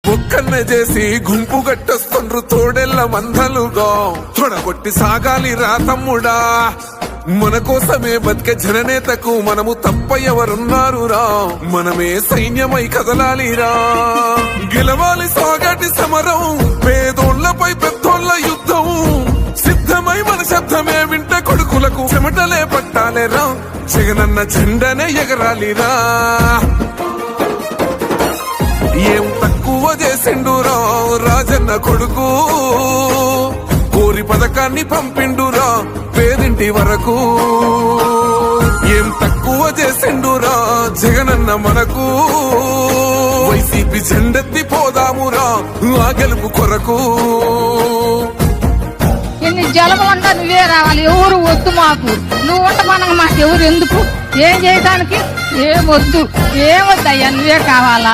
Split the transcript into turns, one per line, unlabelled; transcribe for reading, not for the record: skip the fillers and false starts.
ఒక్కన్నే చేసి గుంపు గట్టొస్తుండ్రు తోడెల్ల మందలుగా తొడగొట్టి సాగాలి రా తమ్ముడా మన కోసమే బతికే జననేతకు మనము తప్ప ఎవరున్నారు రా మనమే సైన్యమై కదలాలిరా గెలవాలి సాగటి సమరం పేదోళ్లపై పెద్దోళ్ల యుద్ధం సిద్ధమై మన శబ్దమే వింట కొడుకులకు చెమటలే పట్టాలేరా జగనన్న జెండనే ఎగరాలిరా ఏం తక్కువ చేసిండురా రాజన్న కొడుకు కోరి పథకాన్ని పంపిండురా పేదింటి వరకు ఏం తక్కువ చేసిండురా జగనన్న మనకు వైసీపీ జెండెత్తి పోదామురా ఆ గెలుపు కొరకు
ఎన్ని జలములంతా నువ్వే రావాలి ఎవరు వద్దు మాకు నువ్వు ఉండమనగా మాకు ఎవరు ఎందుకు ఏం చేయడానికి ఏమొద్దు ఏమొద్దయ్యా నువ్వే కావాలా